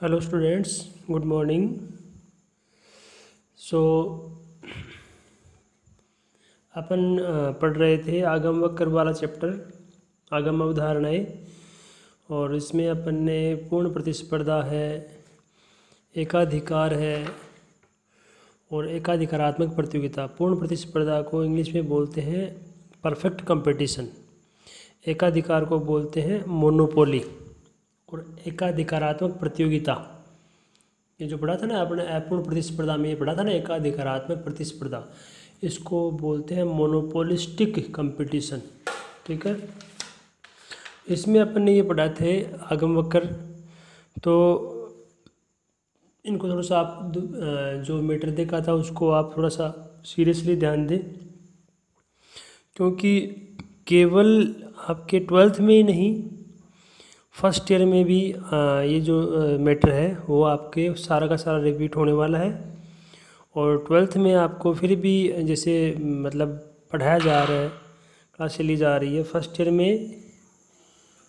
Hello students, good morning. So अपन पढ़ रहे थे आगम वक्र वाला चैप्टर, आगम अवधारणाएं। और इसमें अपन ने पूर्ण प्रतिस्पर्धा है, एकाधिकार है और एकाधिकारात्मक प्रतियोगिता। पूर्ण प्रतिस्पर्धा को इंग्लिश में बोलते हैं परफेक्ट कंपटीशन, एकाधिकार को बोलते हैं मोनोपोली और एकाधिकारात्मक प्रतियोगिता, ये जो पढ़ा था ना आपने अपूर्ण प्रतिस्पर्धा में, ये पढ़ा था ना एकाधिकारात्मक प्रतिस्पर्धा, इसको बोलते हैं मोनोपोलिस्टिक कंपटीशन। ठीक है, इसमें अपन ने ये पढ़ा थे आगम वक्र। तो इनको थोड़ा सा आप जो मैटर देखा था उसको आप थोड़ा सा सीरियसली ध्यान दें, क्योंकि केवल आपके 12th में ही नहीं, फर्स्ट ईयर में भी ये जो मैटर है वो आपके सारा का सारा रिपीट होने वाला है। और 12th में आपको फिर भी जैसे मतलब पढ़ाया जा रहा है, क्लासें ली जा रही है, फर्स्ट ईयर में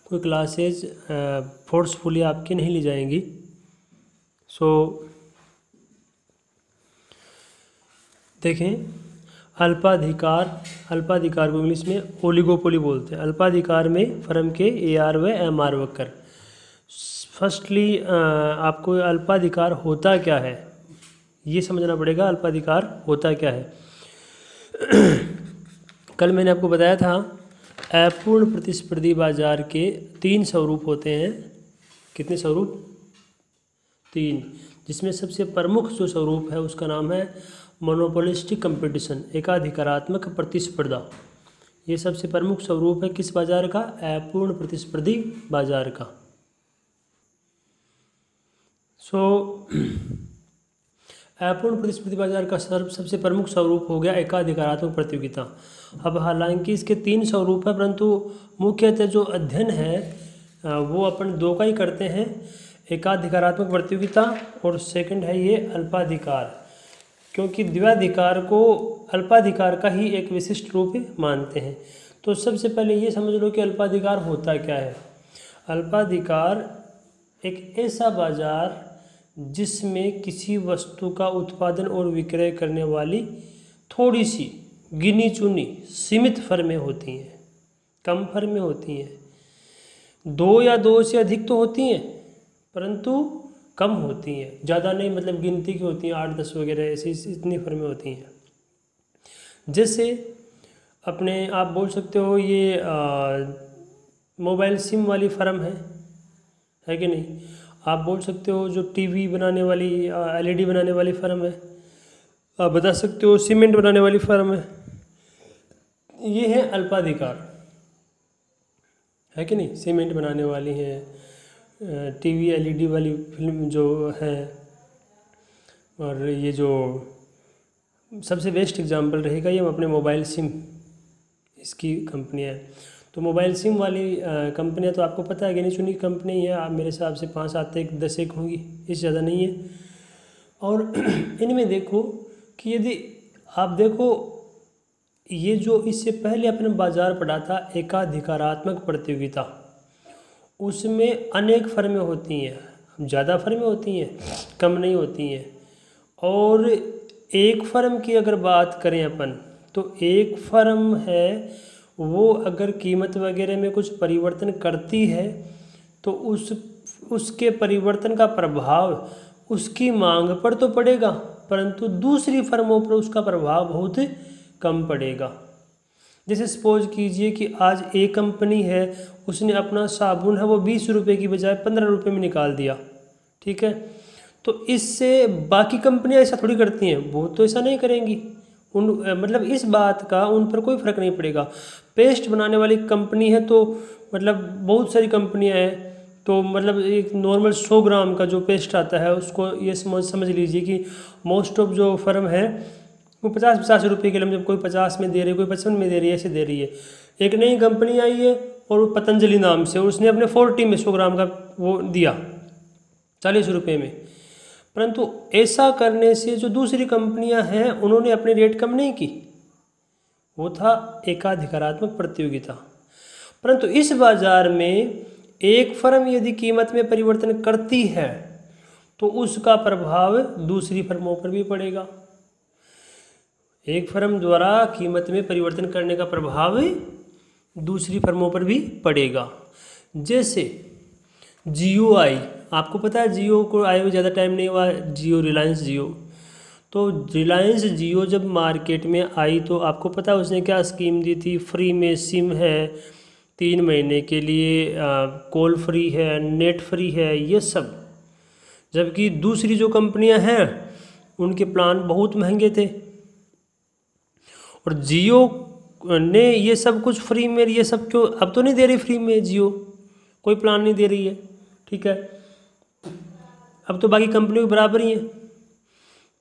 कोई क्लासेज फोर्सफुली आपकी नहीं ली जाएंगी। सो देखें, अल्पाधिकार को इंग्लिश में ओलिगोपोली बोलते हैं। अल्पाधिकार में फर्म के AR व MR वक्र। फर्स्टली आपको अल्पाधिकार होता क्या है ये समझना पड़ेगा। अल्पाधिकार होता क्या है? कल मैंने आपको बताया था अपूर्ण प्रतिस्पर्धी बाजार के 3 स्वरूप होते हैं। कितने स्वरूप? 3, जिसमें सबसे प्रमुख जो स्वरूप है उसका नाम है मोनोपोलिस्टिक कंपटीशन, एकाधिकारात्मक प्रतिस्पर्धा। ये सबसे प्रमुख स्वरूप है किस बाजार का? अपूर्ण प्रतिस्पर्धी बाजार का। अपूर्ण प्रतिस्पर्धी बाजार का सबसे प्रमुख स्वरूप हो गया एकाधिकारात्मक प्रतियोगिता। अब हालांकि इसके 3 स्वरूप है, परंतु मुख्यतः जो अध्ययन है वो अपन 2 का ही करते हैं, एकाधिकारात्मक प्रतियोगिता और सेकंड है ये अल्पाधिकार, क्योंकि द्विआधिकार को अल्पाधिकार का ही एक विशिष्ट रूप मानते हैं। तो सबसे पहले ये समझ लो कि अल्पाधिकार होता क्या है। अल्पाधिकार एक ऐसा बाजार जिसमें किसी वस्तु का उत्पादन और विक्रय करने वाली थोड़ी सी गिनी चुनी सीमित फर्में होती हैं, कम फर्में होती हैं, 2 या 2 से अधिक तो होती हैं परंतु कम होती हैं, ज़्यादा नहीं, मतलब गिनती की होती हैं, 8-10 वगैरह ऐसी इतनी फर्में होती हैं। जैसे अपने आप बोल सकते हो ये मोबाइल सिम वाली फर्म है कि नहीं? आप बोल सकते हो जो टीवी बनाने वाली LED बनाने वाली फर्म है, आप बता सकते हो सीमेंट बनाने वाली फर्म है। ये है अल्पाधिकार, है कि नहीं? सीमेंट बनाने वाली है, टीवी LED वाली फिल्म जो है, और ये जो सबसे बेस्ट एग्जांपल रहेगा ये अपने मोबाइल सिम, इसकी कंपनियाँ है। तो मोबाइल सिम वाली कंपनियाँ तो आपको पता है गिनी चुनी कंपनी है, आप मेरे हिसाब से 5-7-10 होंगी, इससे ज़्यादा नहीं है। और इनमें देखो कि यदि आप देखो ये जो इससे पहले अपने बाजार पढ़ा था एकाधिकारात्मक प्रतियोगिता, उसमें अनेक फर्में होती हैं, ज़्यादा फर्में होती हैं, कम नहीं होती हैं। और एक फर्म की अगर बात करें अपन, तो एक फर्म है वो अगर कीमत वगैरह में कुछ परिवर्तन करती है तो उसके परिवर्तन का प्रभाव उसकी मांग पर तो पड़ेगा, परंतु दूसरी फर्मों पर उसका प्रभाव बहुत कम पड़ेगा। जैसे सपोज कीजिए कि आज एक कंपनी है, उसने अपना साबुन है वो 20 रुपये की बजाय 15 रुपये में निकाल दिया, ठीक है? तो इससे बाकी कंपनियां ऐसा थोड़ी करती हैं, वो तो ऐसा नहीं करेंगी, मतलब इस बात का उन पर कोई फ़र्क नहीं पड़ेगा। पेस्ट बनाने वाली कंपनी है तो मतलब बहुत सारी कंपनियां हैं, तो मतलब एक नॉर्मल 100 ग्राम का जो पेस्ट आता है उसको ये समझ लीजिए कि मोस्ट ऑफ जो फर्म है वो 50-50 रुपये के लिए, जब कोई 50 में दे रही है, कोई 55 में दे रही है, ऐसे दे रही है। एक नई कंपनी आई है और वो पतंजलि नाम से, उसने अपने 40 में 100 ग्राम का वो दिया 40 रुपये में, परंतु ऐसा करने से जो दूसरी कंपनियां हैं उन्होंने अपने रेट कम नहीं की, वो था एकाधिकारात्मक प्रतियोगिता। परंतु इस बाजार में एक फर्म यदि कीमत में परिवर्तन करती है तो उसका प्रभाव दूसरी फर्मों पर भी पड़ेगा। एक फर्म द्वारा कीमत में परिवर्तन करने का प्रभाव दूसरी फर्मों पर भी पड़ेगा। जैसे जियो आई, आपको पता है जियो को आए हुए ज़्यादा टाइम नहीं हुआ, जियो, रिलायंस जियो। तो रिलायंस जियो जब मार्केट में आई तो आपको पता है उसने क्या स्कीम दी थी, फ्री में सिम है 3 महीने के लिए, कॉल फ्री है, नेट फ्री है, ये सब। जबकि दूसरी जो कंपनियां हैं उनके प्लान बहुत महंगे थे, और जियो ने ये सब कुछ फ्री में, ये सब क्यों अब तो नहीं दे रही फ्री में, जियो कोई प्लान नहीं दे रही है, ठीक है, अब तो बाकी कंपनियों के बराबर ही है।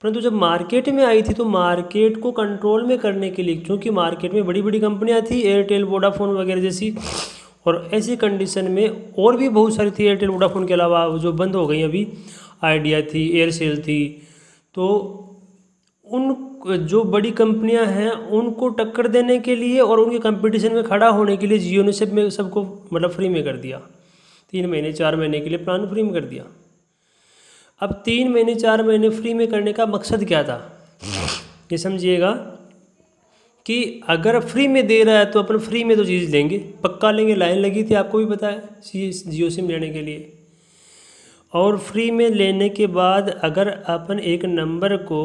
परंतु जब मार्केट में आई थी तो मार्केट को कंट्रोल में करने के लिए, क्योंकि मार्केट में बड़ी बड़ी कंपनियां थी, एयरटेल, वोडाफोन वगैरह जैसी, और ऐसी कंडीशन में और भी बहुत सारी थी, एयरटेल वोडाफोन के अलावा जो बंद हो गई अभी, आइडिया थी, एयरसेल थी। तो उन जो बड़ी कंपनियां हैं उनको टक्कर देने के लिए और उनके कंपटीशन में खड़ा होने के लिए जियो ने सबको मतलब फ्री में कर दिया, 3 महीने 4 महीने के लिए प्लान फ्री में कर दिया। अब 3 महीने 4 महीने फ्री में करने का मकसद क्या था, ये समझिएगा कि अगर फ्री में दे रहा है तो अपन फ्री में तो चीज़ लेंगे, पक्का लेंगे। लाइन लगी थी, आपको भी पता है, जियो सिम लेने के लिए। और फ्री में लेने के बाद अगर अपन एक नंबर को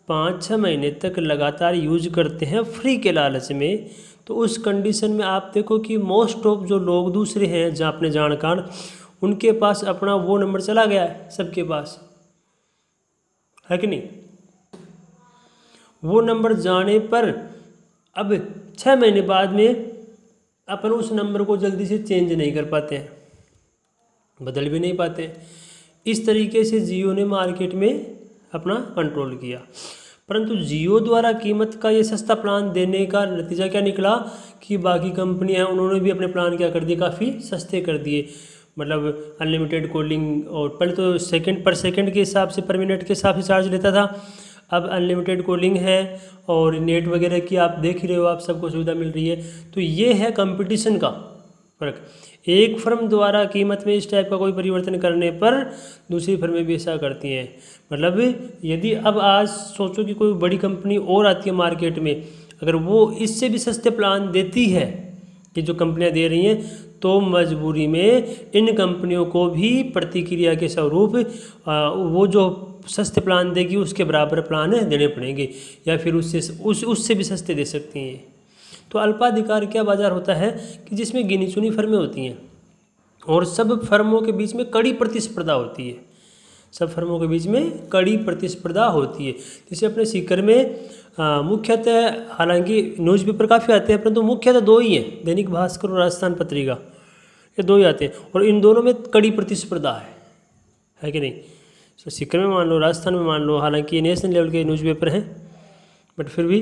5-6 महीने तक लगातार यूज करते हैं फ्री के लालच में, तो उस कंडीशन में आप देखो कि मोस्ट ऑफ जो लोग दूसरे हैं जहाँ अपने जानकार, उनके पास अपना वो नंबर चला गया है, सबके पास है कि नहीं। वो नंबर जाने पर अब 6 महीने बाद में अपन उस नंबर को जल्दी से चेंज नहीं कर पाते हैं, बदल भी नहीं पाते। इस तरीके से जियो ने मार्केट में अपना कंट्रोल किया। परंतु जियो द्वारा कीमत का ये सस्ता प्लान देने का नतीजा क्या निकला कि बाकी कंपनियां हैं उन्होंने भी अपने प्लान क्या कर दिए, काफ़ी सस्ते कर दिए। मतलब अनलिमिटेड कॉलिंग, और पहले तो सेकंड पर सेकंड के हिसाब से, पर मिनट के हिसाब से चार्ज लेता था, अब अनलिमिटेड कॉलिंग है और नेट वगैरह की आप देख ही रहे हो, आप सबको सुविधा मिल रही है। तो ये है कंपटीशन का फ़र्क। एक फर्म द्वारा कीमत में इस टाइप का कोई परिवर्तन करने पर दूसरी फर्में भी ऐसा करती हैं। मतलब यदि अब आज सोचो कि कोई बड़ी कंपनी और आती है मार्केट में, अगर वो इससे भी सस्ते प्लान देती है कि जो कंपनियां दे रही हैं, तो मजबूरी में इन कंपनियों को भी प्रतिक्रिया के स्वरूप वो जो सस्ते प्लान देगी उसके बराबर प्लान देने पड़ेंगे, या फिर उससे भी सस्ते दे सकती हैं। तो अल्पाधिकार क्या बाजार होता है कि जिसमें गिनी चुनी फर्में होती हैं और सब फर्मों के बीच में कड़ी प्रतिस्पर्धा होती है, सब फर्मों के बीच में कड़ी प्रतिस्पर्धा होती है। जैसे अपने सीकर में मुख्यतः, हालांकि न्यूज़पेपर काफ़ी आते हैं, परंतु मुख्यतः 2 ही हैं, दैनिक भास्कर और राजस्थान पत्रिका, ये 2 ही आते हैं, और इन दोनों में कड़ी प्रतिस्पर्धा है कि नहीं। तो सीकर में मान लो, राजस्थान में मान लो, हालांकि ये नेशनल लेवल के न्यूज़पेपर हैं, बट फिर भी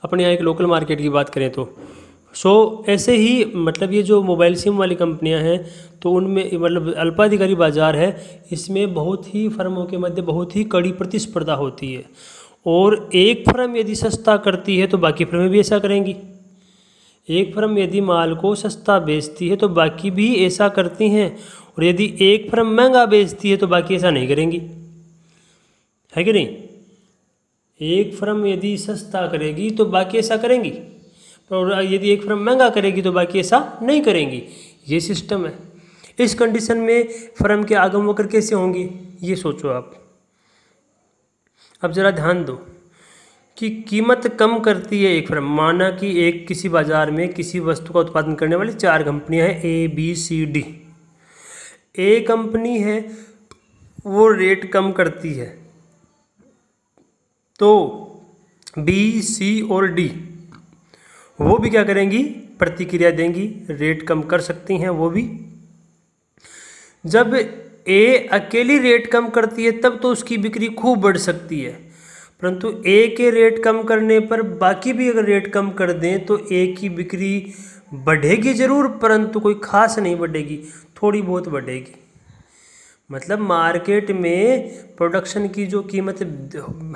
अपने यहाँ एक लोकल मार्केट की बात करें तो ऐसे ही मतलब ये जो मोबाइल सिम वाली कंपनियां हैं, तो उनमें मतलब अल्पाधिकारी बाजार है, इसमें बहुत ही फर्मों के मध्य बहुत ही कड़ी प्रतिस्पर्धा होती है। और एक फर्म यदि सस्ता करती है तो बाकी फर्में भी ऐसा करेंगी, एक फर्म यदि माल को सस्ता बेचती है तो बाकी भी ऐसा करती हैं, और यदि एक फर्म महंगा बेचती है तो बाकी ऐसा नहीं करेंगी, है कि नहीं। एक फर्म यदि सस्ता करेगी तो बाकी ऐसा करेंगी, और यदि एक फर्म महंगा करेगी तो बाकी ऐसा नहीं करेंगी, ये सिस्टम है। इस कंडीशन में फर्म के आगम वक्र कैसे होंगे, ये सोचो आप। अब ज़रा ध्यान दो कि कीमत कम करती है एक फर्म, माना कि एक किसी बाजार में किसी वस्तु का उत्पादन करने वाली 4 कंपनियां हैं, ABCD। ए कंपनी है वो रेट कम करती है, तो B, C और D वो भी क्या करेंगी, प्रतिक्रिया देंगी, रेट कम कर सकती हैं वो भी। जब ए अकेली रेट कम करती है तब तो उसकी बिक्री खूब बढ़ सकती है, परंतु ए के रेट कम करने पर बाकी भी अगर रेट कम कर दें तो ए की बिक्री बढ़ेगी ज़रूर, परंतु कोई खास नहीं बढ़ेगी, थोड़ी बहुत बढ़ेगी। मतलब मार्केट में प्रोडक्शन की जो कीमत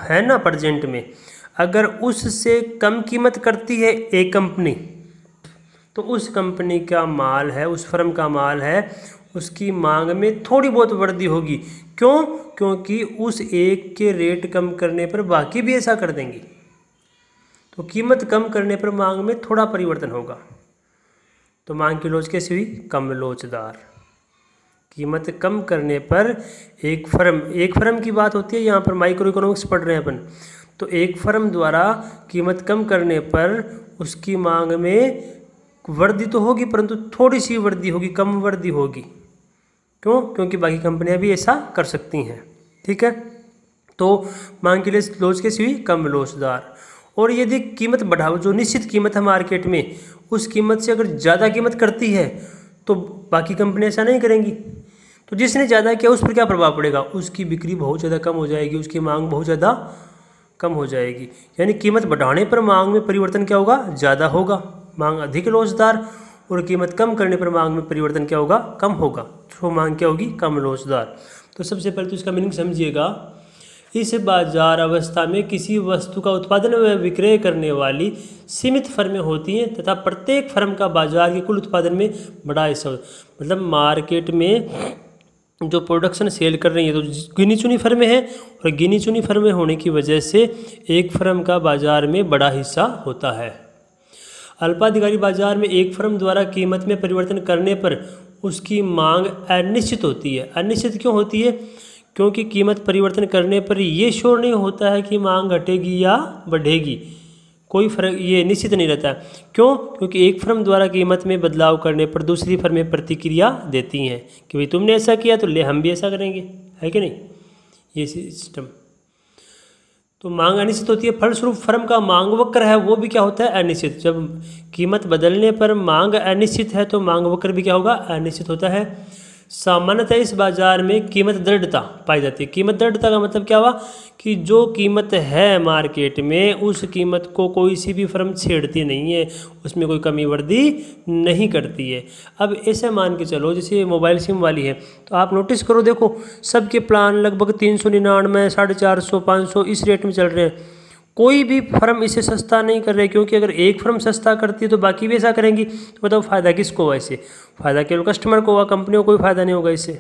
है ना प्रेजेंट में, अगर उससे कम कीमत करती है एक कंपनी, तो उस कंपनी का माल है, उस फर्म का माल है, उसकी मांग में थोड़ी बहुत वृद्धि होगी। क्यों? क्योंकि उस एक के रेट कम करने पर बाकी भी ऐसा कर देंगी। तो कीमत कम करने पर मांग में थोड़ा परिवर्तन होगा। तो मांग की लोच कैसी हुई? कम लोचदार। कीमत कम करने पर एक फर्म की बात होती है, यहाँ पर माइक्रो इकोनॉमिक्स पढ़ रहे हैं अपन। तो एक फर्म द्वारा कीमत कम करने पर उसकी मांग में वृद्धि तो होगी, परंतु थोड़ी सी वृद्धि होगी, कम वृद्धि होगी। क्यों? क्योंकि बाकी कंपनियां भी ऐसा कर सकती हैं। ठीक है, तो मांग की लोच कैसी हुई? कम लोचदार। और यदि कीमत बढ़ाओ, जो निश्चित कीमत है मार्केट में, उस कीमत से अगर ज़्यादा कीमत करती है तो बाकी कंपनियां ऐसा नहीं करेंगी। तो जिसने ज़्यादा किया उस पर क्या प्रभाव पड़ेगा? उसकी बिक्री बहुत ज़्यादा कम हो जाएगी, उसकी मांग बहुत ज़्यादा कम हो जाएगी। यानी कीमत बढ़ाने पर मांग में परिवर्तन क्या होगा? ज़्यादा होगा, मांग अधिक लोचदार। और कीमत कम करने पर मांग में परिवर्तन क्या होगा? कम होगा। तो मांग क्या होगी? कम लोचदार। तो सबसे पहले तो इसका मीनिंग समझिएगा। इस बाजार अवस्था में किसी वस्तु का उत्पादन व विक्रय करने वाली सीमित फर्में होती हैं तथा प्रत्येक फर्म का बाजार के कुल उत्पादन में बड़ा हिस्सा होता है। मतलब मार्केट में जो प्रोडक्शन सेल कर रही है तो गिनी चुनी फर्में हैं, और गिनी चुनी फर्में होने की वजह से एक फर्म का बाजार में बड़ा हिस्सा होता है। अल्पाधिकारी बाजार में एक फर्म द्वारा कीमत में परिवर्तन करने पर उसकी मांग अनिश्चित होती है। अनिश्चित क्यों होती है? क्योंकि कीमत परिवर्तन करने पर ये श्योर नहीं होता है कि मांग घटेगी या बढ़ेगी, कोई फर्क ये निश्चित नहीं रहता। क्यों? क्योंकि एक फर्म द्वारा कीमत में बदलाव करने पर दूसरी फर्में प्रतिक्रिया देती हैं कि भाई तुमने ऐसा किया तो ले हम भी ऐसा करेंगे, है कि नहीं, ये सिस्टम। तो मांग अनिश्चित होती है, फलस्वरूप फर्म का मांग वक्र है वो भी क्या होता है? अनिश्चित। जब कीमत बदलने पर मांग अनिश्चित है तो मांग वक्र भी क्या होगा? अनिश्चित होता है। सामान्यतः इस बाजार में कीमत दृढ़ता पाई जाती है। कीमत दृढ़ता का मतलब क्या हुआ? कि जो कीमत है मार्केट में उस कीमत को कोई सी भी फर्म छेड़ती नहीं है, उसमें कोई कमी वृद्धि नहीं करती है। अब ऐसे मान के चलो जैसे मोबाइल सिम वाली है, तो आप नोटिस करो, देखो सबके प्लान लगभग 399, 450, 500 इस रेट में चल रहे हैं। कोई भी फर्म इसे सस्ता नहीं कर रही, क्योंकि अगर एक फर्म सस्ता करती है तो बाकी भी ऐसा करेंगी। तो बताओ फ़ायदा किसको हुआ? इससे फ़ायदा केवल कस्टमर को हुआ, कंपनियों को कोई फ़ायदा नहीं होगा इससे।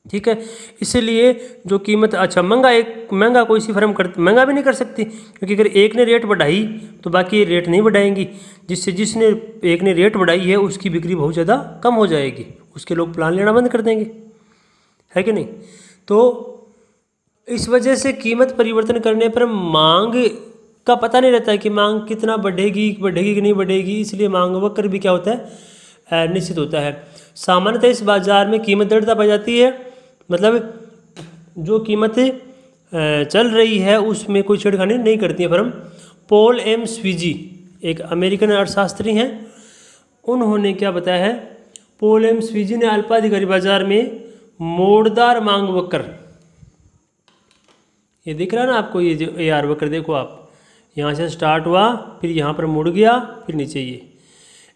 ठीक है, इसीलिए जो कीमत अच्छा महंगा कोई सी फर्म महंगा भी नहीं कर सकती, क्योंकि अगर एक ने रेट बढ़ाई तो बाकी रेट नहीं बढ़ाएंगी, जिसने एक ने रेट बढ़ाई है उसकी बिक्री बहुत ज़्यादा कम हो जाएगी, उसके लोग प्लान लेना बंद कर देंगे, है कि नहीं। तो इस वजह से कीमत परिवर्तन करने पर मांग का पता नहीं रहता है कि मांग कितना बढ़ेगी कि नहीं बढ़ेगी, इसलिए मांग वक्र भी क्या होता है? निश्चित होता है। सामान्यतः इस बाजार में कीमत दृढ़ता पाई जाती है, मतलब जो कीमत चल रही है उसमें कोई छेड़खानी नहीं करती है फर्म। पॉल एम स्वीजी एक अमेरिकन अर्थशास्त्री हैं, उन्होंने क्या बताया है? पॉल एम स्वीजी ने अल्पाधिकारी बाजार में मोड़दार मांग वक्र, ये दिख रहा है ना आपको, ये जो AR वक्र देखो आप, यहाँ से स्टार्ट हुआ फिर यहाँ पर मुड़ गया फिर नीचे, ये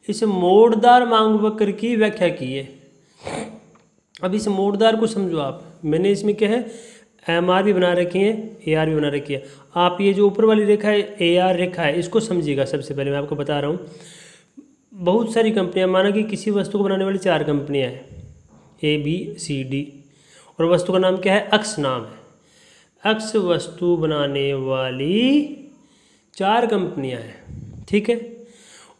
इस मोड़दार मांग वक्र की व्याख्या की है। अब इस मोड़दार को समझो आप, मैंने इसमें क्या है MR भी बना रखी है, AR भी बना रखी है। आप ये जो ऊपर वाली रेखा है AR रेखा है, इसको समझिएगा। सबसे पहले मैं आपको बता रहा हूँ, बहुत सारी कंपनियाँ, माना कि किसी वस्तु को बनाने वाली 4 कंपनियाँ हैं, ABCD, और वस्तु का नाम क्या है? अक्स नाम है। अक्स वस्तु बनाने वाली 4 कंपनियां हैं, ठीक है,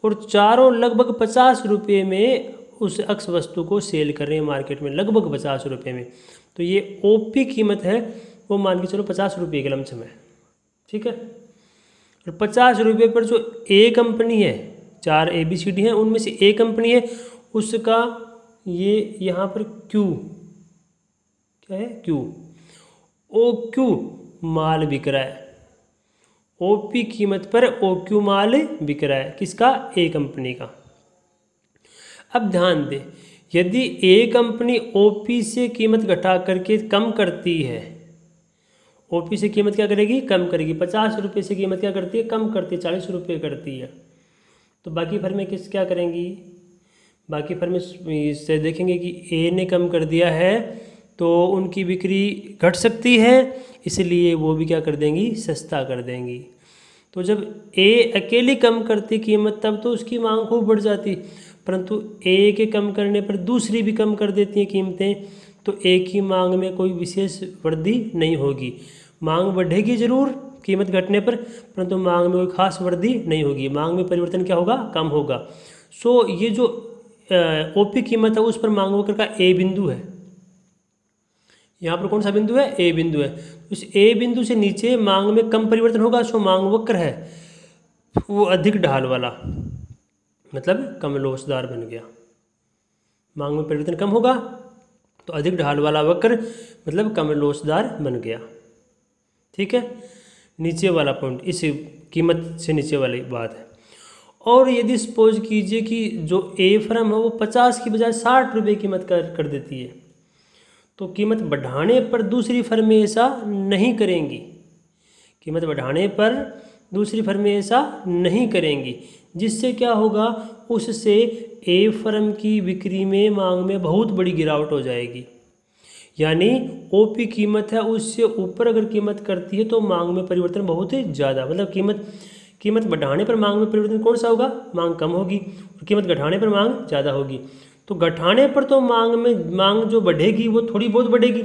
और चारों लगभग 50 रुपये में उस अक्स वस्तु को सेल कर रहे हैं मार्केट में, लगभग 50 रुपये में। तो ये OP कीमत है वो मान के चलो 50 रुपये के लमसम है, ठीक है। और 50 रुपये पर जो A कंपनी है, 4 ABCD हैं, उनमें से A कंपनी है, उसका ये यहाँ पर Q क्या है? OQ माल बिक रहा है। OP कीमत पर OQ माल बिक रहा है, किसका? A कंपनी का। अब ध्यान दें, यदि A कंपनी OP से कीमत घटा करके कम करती है, OP से कीमत क्या करेगी? कम करेगी। 50 रुपये से कीमत क्या करती है? कम करती है, 40 रुपये करती है। तो बाकी फर्में क्या करेंगी? बाकी फर्में इससे देखेंगे कि A ने कम कर दिया है तो उनकी बिक्री घट सकती है, इसलिए वो भी क्या कर देंगी? सस्ता कर देंगी। तो जब A अकेली कम करती कीमत तब तो उसकी मांग खूब बढ़ जाती, परंतु एक के कम करने पर दूसरी भी कम कर देती हैं कीमतें, तो एक ही मांग में कोई विशेष वृद्धि नहीं होगी। मांग बढ़ेगी जरूर कीमत घटने पर, परंतु मांग में कोई खास वृद्धि नहीं होगी। मांग में परिवर्तन क्या होगा? कम होगा। सो ये जो ओपी कीमत है उस पर मांग वक्र का ए बिंदु है। यहाँ पर कौन सा बिंदु है? ए बिंदु है। उस ए बिंदु से नीचे मांग में कम परिवर्तन होगा, सो मांग वक्र है वो अधिक ढाल वाला, मतलब कम लोचदार बन गया। मांग में परिवर्तन कम होगा तो अधिक ढाल वाला वक्र मतलब कम लोचदार बन गया। ठीक है, नीचे वाला पॉइंट इस कीमत से नीचे वाली बात है। और यदि सपोज कीजिए कि जो ए फर्म है वो 50 की बजाय 60 रुपये कीमत कर देती है, तो कीमत बढ़ाने पर दूसरी फर्में ऐसा नहीं करेंगी। कीमत बढ़ाने पर दूसरी फर्में ऐसा नहीं करेंगी, जिससे क्या होगा? उससे ए फर्म की बिक्री में मांग में बहुत बड़ी गिरावट हो जाएगी। यानी ओपी कीमत है उससे ऊपर अगर कीमत करती है तो मांग में परिवर्तन बहुत ही ज़्यादा, मतलब कीमत बढ़ाने पर मांग में परिवर्तन कौन सा होगा? मांग कम होगी। और कीमत घटाने पर मांग ज़्यादा होगी। तो घटाने पर तो मांग जो बढ़ेगी वो थोड़ी बहुत बढ़ेगी,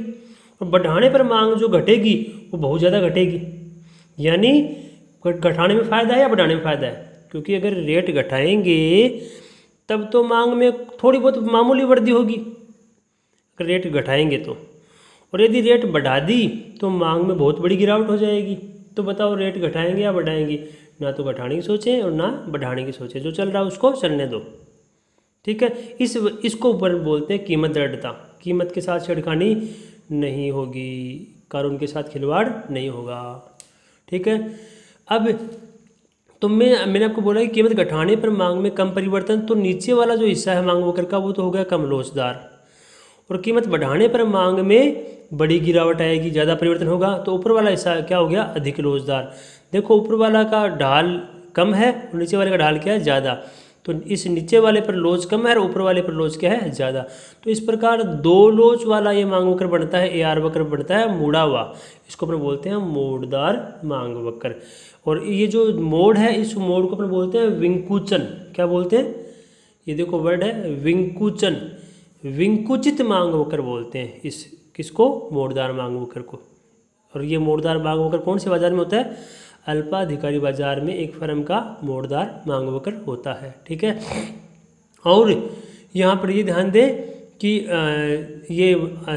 और बढ़ाने पर मांग जो घटेगी वो बहुत ज़्यादा घटेगी। यानी घटाने में फ़ायदा है या बढ़ाने में फ़ायदा है? क्योंकि अगर रेट घटाएंगे तब तो मांग में थोड़ी बहुत मामूली वृद्धि होगी अगर रेट घटाएंगे तो, और यदि रेट बढ़ा दी तो मांग में बहुत बड़ी गिरावट हो जाएगी। तो बताओ रेट घटाएंगे या बढ़ाएंगे? ना तो घटाने की सोचें और ना बढ़ाने की सोचें, जो चल रहा है उसको चलने दो। ठीक है, इसको ऊपर बोलते हैं कीमत दृढ़ता। कीमत के साथ छेड़खानी नहीं होगी, कानून के साथ खिलवाड़ नहीं होगा। ठीक है, अब तो मैंने आपको बोला कि कीमत घटाने पर मांग में कम परिवर्तन, तो नीचे वाला जो हिस्सा है मांग वक्र का वो तो हो गया कम लोचदार, और कीमत बढ़ाने पर मांग में बड़ी गिरावट आएगी, ज़्यादा परिवर्तन होगा, तो ऊपर वाला हिस्सा क्या हो गया? अधिक लोचदार। देखो ऊपर वाला का ढाल कम है और नीचे वाले का ढाल क्या है? ज़्यादा। तो इस नीचे वाले पर लोच कम है और ऊपर वाले पर लोच क्या है? ज़्यादा। तो इस प्रकार दो लोच वाला ये मांग वक्र बनता है, AR वक्र बनता है मुड़ा हुआ। इसको अपन बोलते हैं मोड़दार मांग वक्र। और ये जो मोड़ है इस मोड़ को अपन बोलते हैं विंकुचन। क्या बोलते हैं? ये देखो वर्ड है विंकुचन, विंकुचित मांग वक्र बोलते हैं इस किसको? मोड़दार मांग वक्र को। और ये मोड़दार मांग वक्र कौन से बाजार में होता है? अल्पाधिकारी बाजार में एक फर्म का मोड़दार मांग वक्र होता है। ठीक है, और यहाँ पर ये ध्यान दें कि ये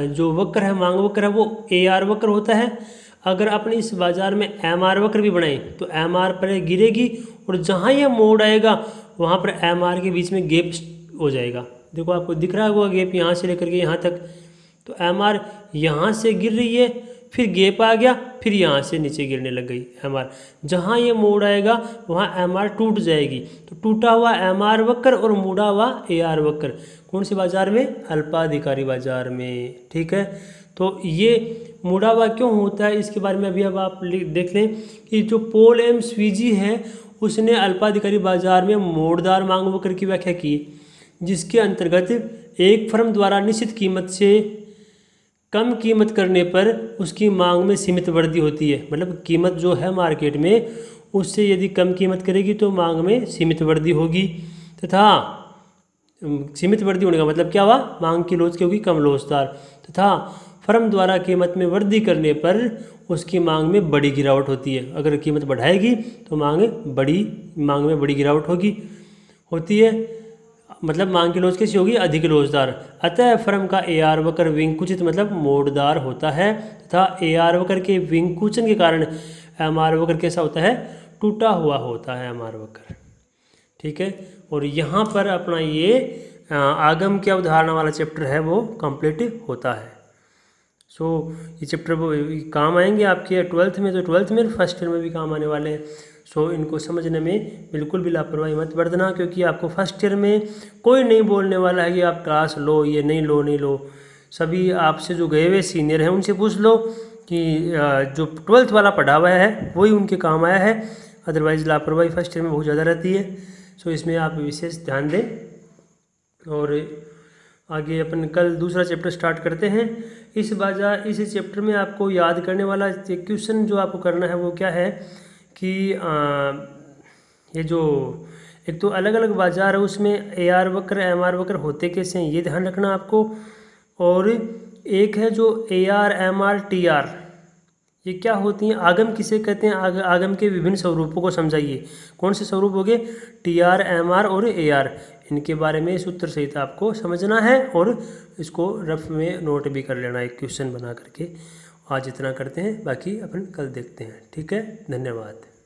जो वक्र है मांग वक्र है वो AR वक्र होता है। अगर अपने इस बाजार में MR वक्र भी बनाए तो MR पर गिरेगी, और जहाँ ये मोड़ आएगा वहाँ पर MR के बीच में गैप हो जाएगा। देखो आपको दिख रहा होगा गैप यहाँ से लेकर के यहाँ तक। तो MR यहाँ से गिर रही है, फिर गैप आ गया, फिर यहाँ से नीचे गिरने लग गई MR। जहाँ ये मोड़ आएगा वहाँ MR टूट जाएगी। तो टूटा हुआ MR वक्र और मुड़ा हुआ AR वक्र कौन से बाजार में? अल्पाधिकारी बाजार में। ठीक है, तो ये मुड़ा हुआ क्यों होता है इसके बारे में अभी अब आप देख लें कि जो पॉल एम स्वीजी है उसने अल्पाधिकारी बाजार में मोड़दार मांग वक्र की व्याख्या की, जिसके अंतर्गत एक फर्म द्वारा निश्चित कीमत से कम कीमत करने पर उसकी मांग में सीमित वृद्धि होती है। मतलब कीमत जो है मार्केट में उससे यदि कम कीमत करेगी तो मांग में सीमित वृद्धि होगी, तथा सीमित वृद्धि होने का मतलब क्या हुआ? मांग की लोच की होगी कम लोचदार, तथा फर्म द्वारा कीमत में वृद्धि करने पर उसकी मांग में बड़ी गिरावट होती है। अगर कीमत बढ़ाएगी तो मांग में बड़ी गिरावट होती है, मतलब मांग की लोच कैसी होगी? अधिक लोचदार। अतः फर्म का AR वक्र विंकुचित मतलब मोड़दार होता है, तथा AR वक्र के विंकुचन के कारण MR वक्र कैसा होता है? टूटा हुआ होता है MR वक्र। ठीक है, और यहाँ पर अपना ये आगम के अवधारणा वाला चैप्टर है वो कंप्लीट होता है। सो ये चैप्टर वो काम आएंगे आपके 12th में, तो 12th में फर्स्ट ईयर में भी काम आने वाले हैं। सो इनको समझने में बिल्कुल भी लापरवाही मत बरतना, क्योंकि आपको फर्स्ट ईयर में कोई नहीं बोलने वाला है कि आप क्लास लो, ये नहीं लो। सभी आपसे जो गए हुए सीनियर हैं उनसे पूछ लो कि जो 12th वाला पढ़ा हुआ है वही उनके काम आया है, अदरवाइज़ लापरवाही फर्स्ट ईयर में बहुत ज़्यादा रहती है। सो इसमें आप विशेष ध्यान दें। और आगे अपन कल दूसरा चैप्टर स्टार्ट करते हैं। इस चैप्टर में आपको याद करने वाला क्वेश्चन जो आपको करना है वो क्या है कि ये जो एक तो अलग अलग बाजार है, उसमें AR वक्र MR वक्र होते कैसे हैं ये ध्यान रखना आपको। और एक है जो AR MR TR, ये क्या होती हैं, आगम किसे कहते हैं, आगम के विभिन्न स्वरूपों को समझाइए। कौन से स्वरूप हो गए, TR MR और AR, इनके बारे में सूत्र सहित आपको समझना है और इसको रफ में नोट भी कर लेना एक क्वेश्चन बना करके। आज इतना करते हैं, बाकी अपन कल देखते हैं। ठीक है, धन्यवाद।